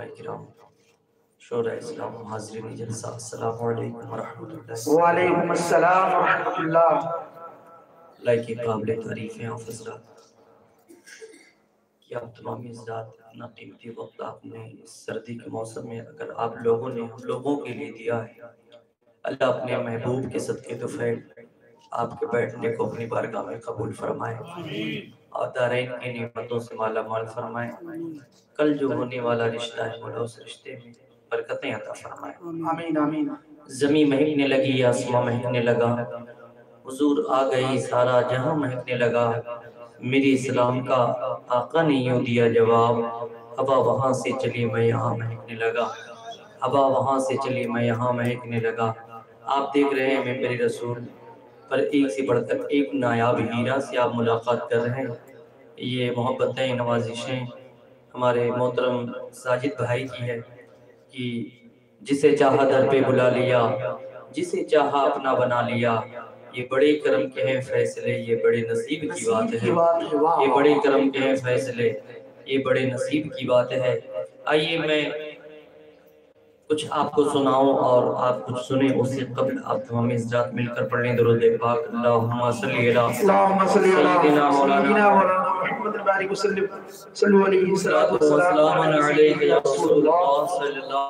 علماء کرام، شورا اسلام، حاضرین جلسہ، السلام علیکم ورحمۃ اللہ۔ وعلیکم السلام ورحمۃ اللہ۔ لائق قابل تعریف ہیں حافظ رات کہ آپ تمام حضرات اتنا قیمتی وقت آپ نے اس سردی کے موسم میں اگر آپ لوگوں نے ہم لوگوں کے لیے دیا ہے، اللہ اپنے محبوب کے صدقے طفیل آپ کے بیٹھنے کو اپنی بارگاہ میں قبول فرمائے اور دارین کی نعمتوں سے مالا مال فرمائے۔ کل جو ہونے والا رشتہ ہے مولا اس رشتے میں برکتیں عطا فرمائے۔ آمین آمین۔ زمین مہکنے لگی، آسمان مہکنے لگا، حضور آ گئی، سارا جہاں مہکنے لگا۔ میری اسلام کا آقا نے یوں دیا جواب، ہوا وہاں سے چلی میں یہاں مہکنے لگا، ہوا وہاں سے چلی میں یہاں مہکنے لگا۔ آپ دیکھ رہے ہیں میں میرے رسول پر ایک سے بڑھ کر ایک نایاب ہیرا سے آپ ملاقات کر رہے ہیں۔ یہ محبتیں، نوازشیں ہمارے محترم ساجد بھائی کی ہے کہ جسے چاہا در پہ بلا لیا، جسے چاہا اپنا بنا لیا۔ یہ بڑے کرم کے ہیں فیصلے، یہ بڑے نصیب کی بات ہے، یہ بڑے کرم کے ہیں فیصلے، یہ بڑے نصیب کی بات ہے۔ آئیے میں کچھ آپ کو سناؤں اور آپ کچھ سنیں، اس سے قبل آپ تمام حضرات مل کر پڑھ لیں درود پاک۔ اللہم صلی علی سیدنا مولانا محمد الباری وسلم، صلو علیہ الصلوۃ والسلام علیک یا رسول اللہ صلی اللہ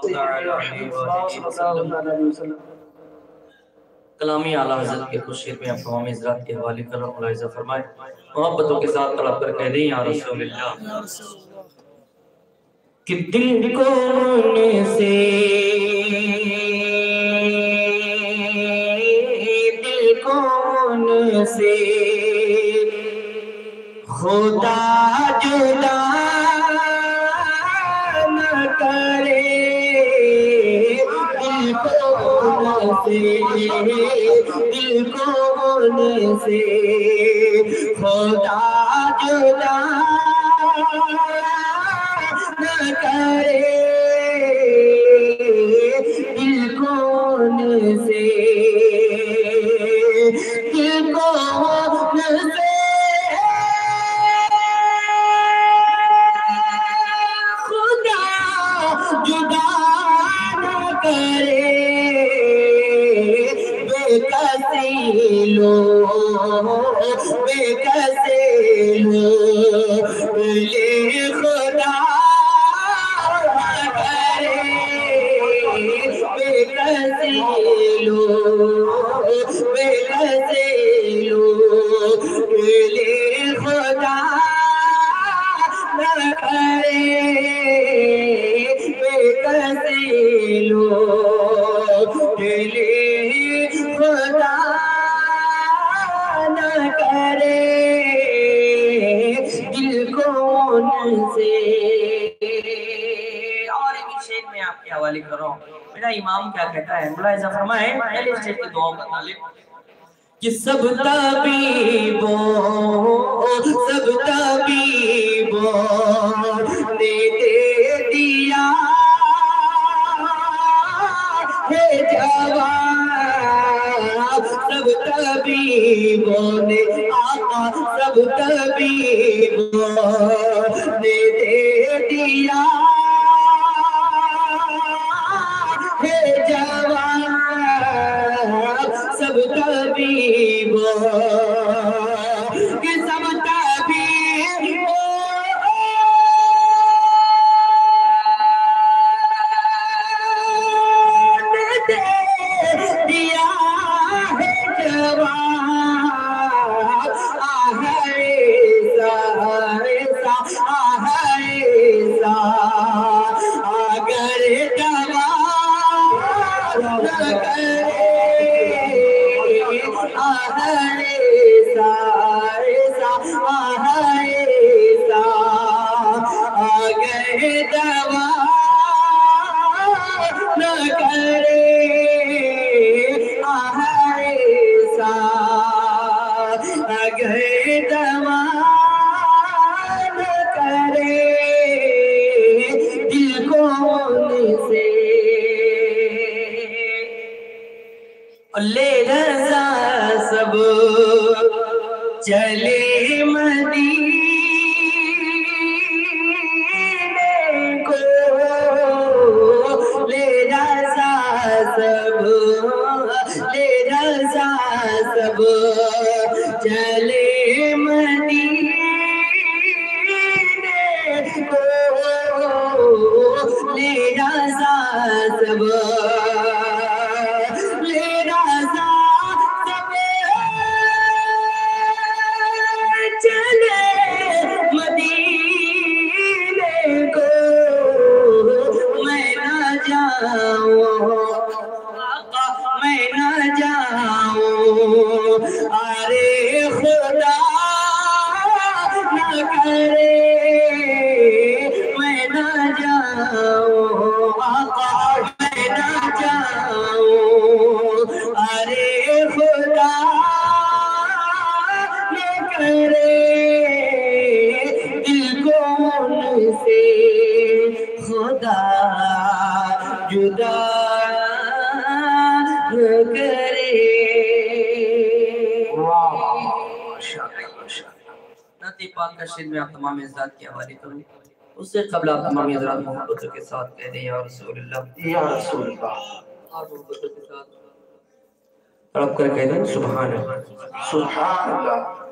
علیہ وسلم۔ کلامی اعلیٰ حضرت کے خوش شعر میں آپ تمام حضرات کے حوالے کر رہا ہوں، ملاحظہ فرمائے، محبتوں کے ساتھ طلب کر کہہ دیں یا رسول اللہ۔ کہ دل کون سے خدا جدا نہ کرے، دل کون سے خدا جدا نہ کرے، دل کون سے خدا جدا نہ کرے، بے کسی لوگ لے خدا نہ کرے، بے کسی لوگ لے خدا نہ کرے، بے کسی لوگ لے خدا نہ کرے، دل کون سے۔ اور ایک شعر میں آپ کے حوالے کر رہا ہوں، میرا امام کیا کہتا ہے، ملاحظہ فرمائے، پہلے شعر کی دعاؤں کا طالب کہ سب طبیبوں نے دے دیا ہے جواب، سب طبیبوں نے آقا، سب طبیبوں نے دے دیا ہے جواب، سب طبیبوں کہ سب طبیبوں نے دے دیا ہے جواب، ایسا اگر جواب نہ کرے، اگر دوا نہ کرے، اگر دوا نہ کرے، دل کون سے لے رضا سب چلے مدینے کو، رضا سب لے رضا سب چلے مدینے کو میں نہ جاؤں آقا میں نہ جاؤں ارے خدا نہ کرے میں نہ جاؤں آقا میں نہ جاؤں ارے خدا نہ کرے دل کو ان سے خدا جدا نہ کرے نعت پاک کا شعر میں آپ تمام حضرات کے حوالے کروں اس سے قبل آپ تمام حضرات محبتوں کے ساتھ کہہ دیں یا رسول اللہ یا رسول اللہ آپ محبتوں کے ساتھ تڑپ کر کہہ دیں سبحان اللہ سبحان اللہ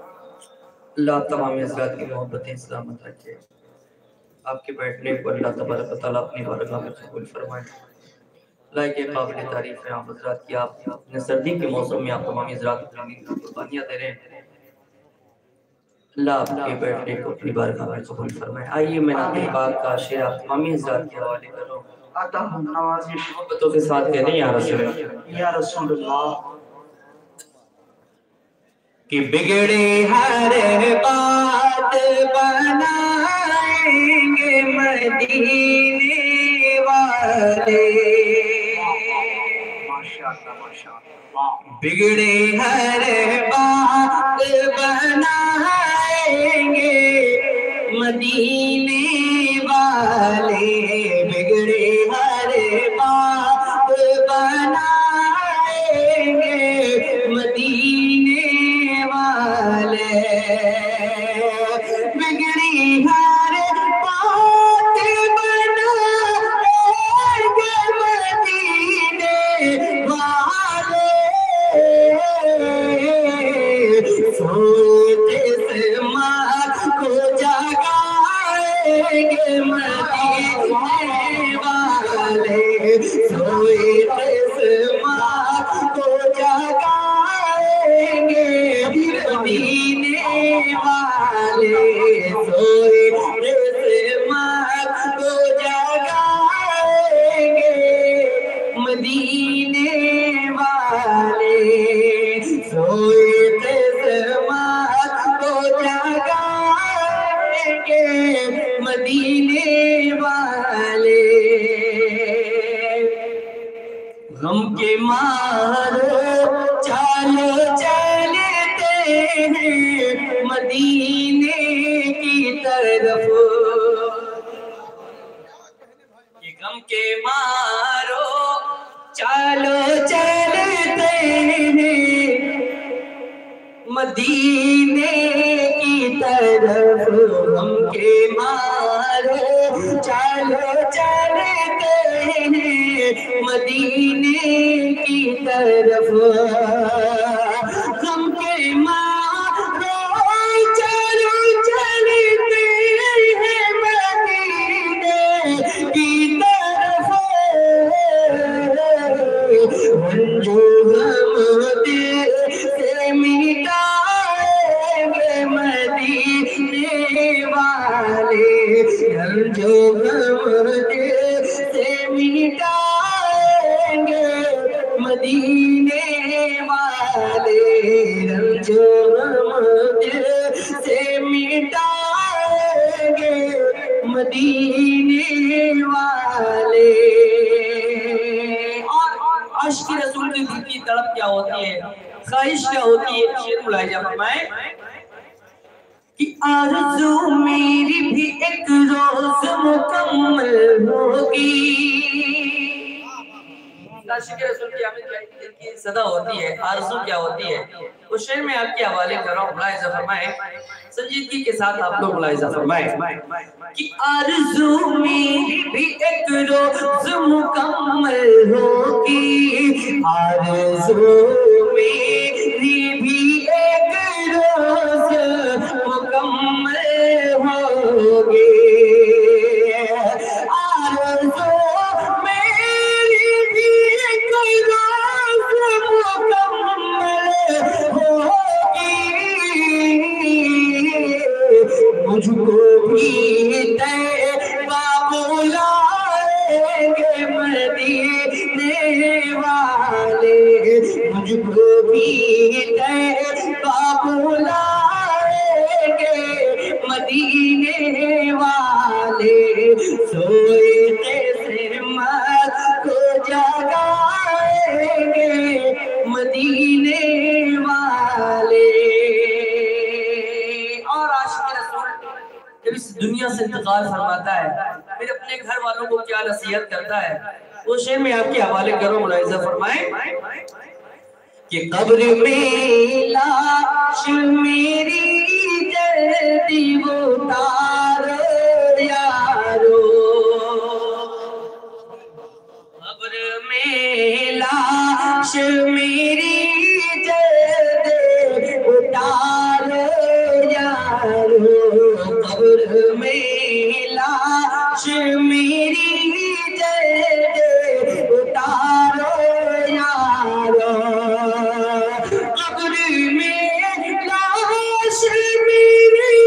اللہ تمام حضرات کی محبتیں سلامت رکھے آپ کے بیٹھنے کو اللہ تبارک و تعالیٰ اپنی بارگاہ میں قبول فرمائے لائق قابل تعریف ہے آپ حضرات کی آپ نے سردی کے موسم میں آپ تمام حضرات اپنی قربانیاں دے رہے ہیں اللہ آپ کے بیٹھنے کو اپنی بارگاہ میں قبول فرمائے آئیے میں نعت پاک کا شعر آپ تمام حضرات کے حوالے کروں عطا نوازش محبتوں کے ساتھ کہہ دیں یا رسول اللہ یا رسول اللہ کہ بگڑے ہر بات بنائیں گے مدینے والے ماشاءاللہ ماشاءاللہ بگڑے ہر بات بنائیں گے مدینے والے بگڑے ہر بات بنائیں گے مدینے والے بگڑی ہر بات بنائیں گے مدینے والے سوتے سے ماں کو جگائیں گے مدینے والے سوتے سے ماں کو جگائیں گے مدینے والے سوتے سے ماں کو جگائیں گے مدینے والے سوتے سے ماں کو جگائیں گے مدینے والے غم کے مارو چالو چلتے ہیں مدینے کی طرف کہ غم کے مارو چالو چلتے ہیں مدینے کی طرف غم کے مارو چالو چلتے ہیں مدینے کی طرف غم کے مارو چالو چلتے ہیں مدینے کی طرف جو غم دل سے مٹائیں گے مدینے والے جو غم دل سے مٹائیں گے مدینے والے جو غم دل سے مٹائیں گے مدینے والے عشق رسول کے دل کی طلب کیا ہوتی ہے خواہش کیا ہوتی ہے شعر ملاحظہ فرمائیں کہ آرزو میری بھی ایک روز مکمل ہوگی عاشق رسول کی آمد کی صدا ہوتی ہے آرزو کیا ہوتی ہے وہ شعر میں آپ کے حوالے کر رہا ہوں ملاحظہ فرمائیں سنجیدگی کے ساتھ آپ لوگ ملاحظہ فرمائیں کہ آرزو میری بھی ایک روز مکمل ہوگی آرزو میری بھی ایک روز مکمل ہوگی آرزو انتقال فرماتا ہے پھر اپنے گھر والوں کو کیا نصیحت کرتا ہے، وہ شعر میں آپ کے حوالے کروں، ملاحظہ فرمائیں کہ قبر میں لاش میری جلدی اتارو یارو، قبر میں لاش میری جلدی اتارو یارو، قبر میں لاش میری جلدی اتارو یارو، قبر میں لاش میری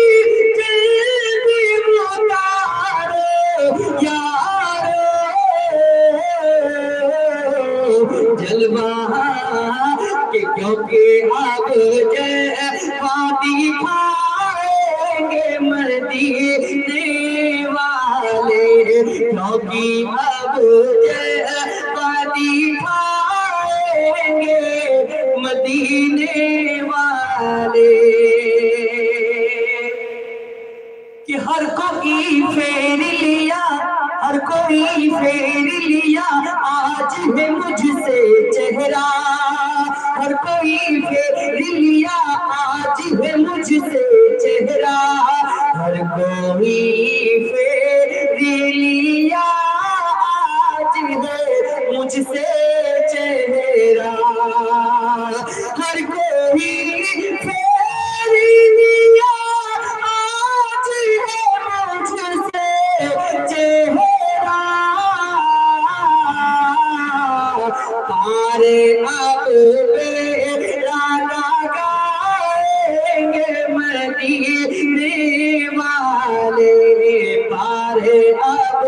جلدی اتارو یارو، جلوہ کہ کیونکہ اب وادی کھائیں گے مدینے والے، کیونکہ اب وادی کھائیں گے مدینے والے، کہ ہر کوئی پھیر لیا، ہر کوئی پھیر لیا آج ہے مجھ سے چہرہ، ہر کوئی پھیر لیا آج ہے مجھ سے چہرہ، ہر کوئی پھیر لیا آج ہے مجھ سے چہرہ، ہر کوئی پھیر لیا آج ہے مجھ سے چہرہ، پارے اب بیڑا لگائیں گے مدینے والے، پارے اب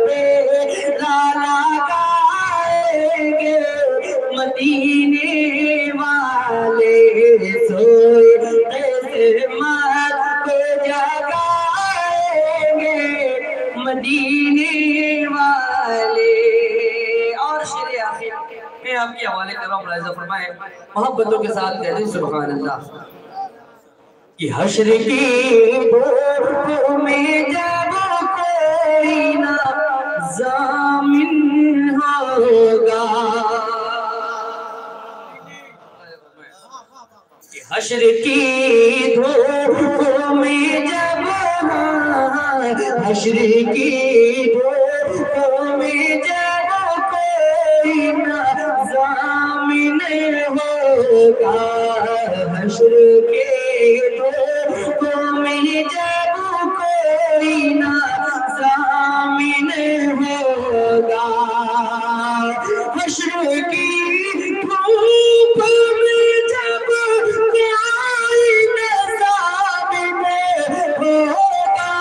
بیڑا لگائیں گے مدینے والے، سوئے سے مات کو جگائیں گے مدینے والے۔ اور شعر آخر میں آپ کے حوالے کر رہا ہوں، ملاحظہ فرمائیں، محبتوں کے ساتھ کہتے ہیں سبحان اللہ، کہ حشر کی بھوک میں جب کوئی نہ ضامن ہوگا، کہ حشر کی دھوپ میں جب، حشر کی دھوپ میں جب کوئی نہ ضامن ہوگا، حشر کے دھوپ میں جب کوئی نہ ضامن ہوگا، حشر کی دھوپ میں جب کوئی نہ ضامن ہوگا،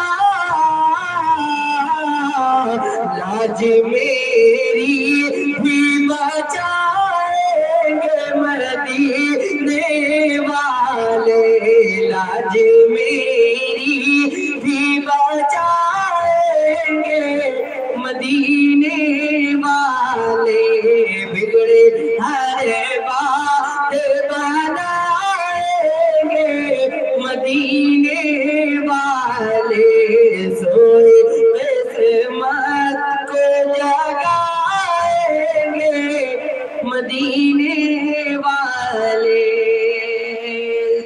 لاج میری بھی بچائیں گے مدینے والے، لاج میری بھی بچائیں گے مدینے والے، بگڑے ہر بات بنائیں گے مدینے والے، سوئے قسمت کو جگائیں گے مدینے والے۔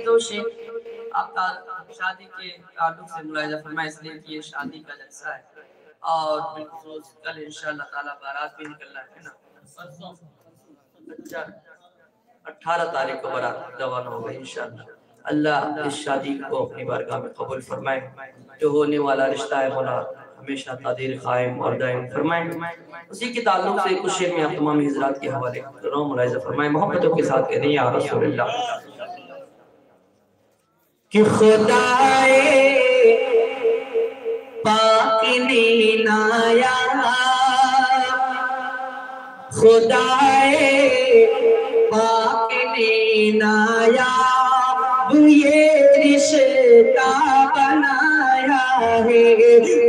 تو شیخ آپ کا شادی کے تعلق سے ملاحظہ فرمائیں، اس لیے کہ یہ شادی کا جلسہ ہے اور بالخصوص کل انشاءاللہ تعالیٰ بارات بھی نکلنا ہے نا، 18 تاریخ کو بارات روانہ ہوگا انشاءاللہ۔ اللہ اس شادی کو اپنی بارگاہ میں قبول فرمائے، جو ہونے والا رشتہ ہے مولا ہمیشہ قادر قائم اور دائم فرمائیں۔ اسی کے تعلق سے کچھ شعر میں آپ تمام حضرات کے حوالے کر رہا ہوں، ملاحظہ فرمائیں، محبتوں کے ساتھ کہتے ہیں یا رسول اللہ، کہ خدائے پاک نے نایا، خدائے پاک نے نایا، یہ رشتہ بنایا ہے،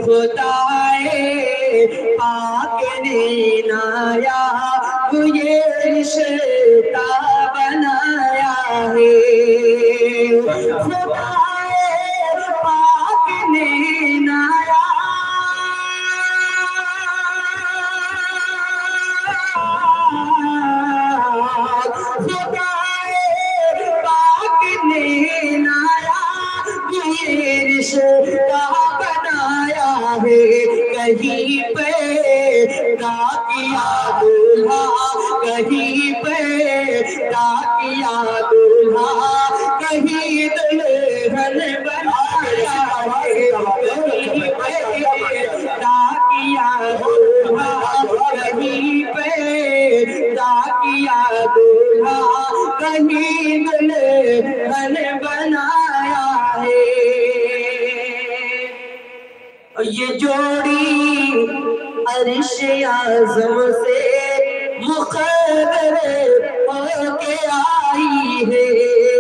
خدائے پاک نے نایا، یہ رشتہ بنایا ہے، خدائے پاک نے نایا، کہیں پیدا کیا دولہا کہیں دلہن بنایا کہیں پیدا کیا دولہا کہیں پیدا کیا دولہا کہیں دلہن بنایا ہے یہ جوڑی عرش اعظم سے مقرر ہو کے آئی ہے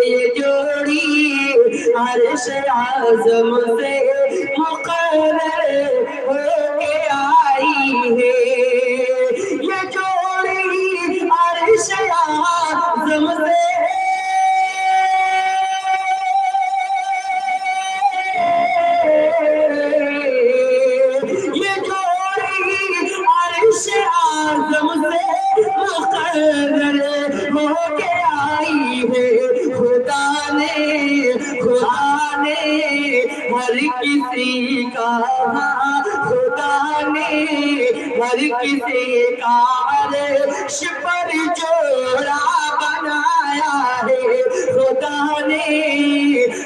یہ جوڑی عرش اعظم سے مقرر ہو کے آئی ہے یہ جوڑی عرش اعظم سے مقرر ہو کے آئی ہے خدا نے ہر کسی کا خدا نے ہر کسی کا عرش پر جوڑا بنایا ہے خدا نے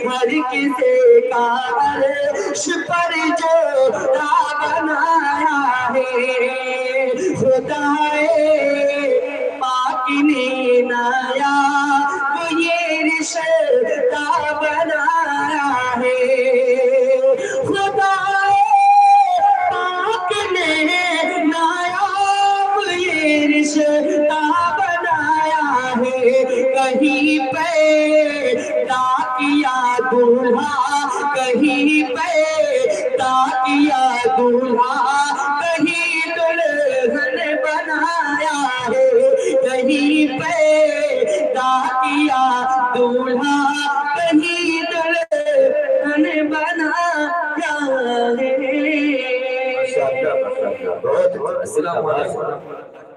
ہر کسی کا عرش پر جوڑا بنایا ہے خدا پاک نے نایا وہ یہ رشتہ بنایا ہے خدا پاک نے نایا وہ یہ رشتہ بنایا ہے کہیں پیدا کیا دولہا کہیں پیدا کیا دولہا کہیں دلہن بنایا ہے کہیں پیدا کیا دولہا کہیں دلہن بنایا ہے بہت السلام علیکم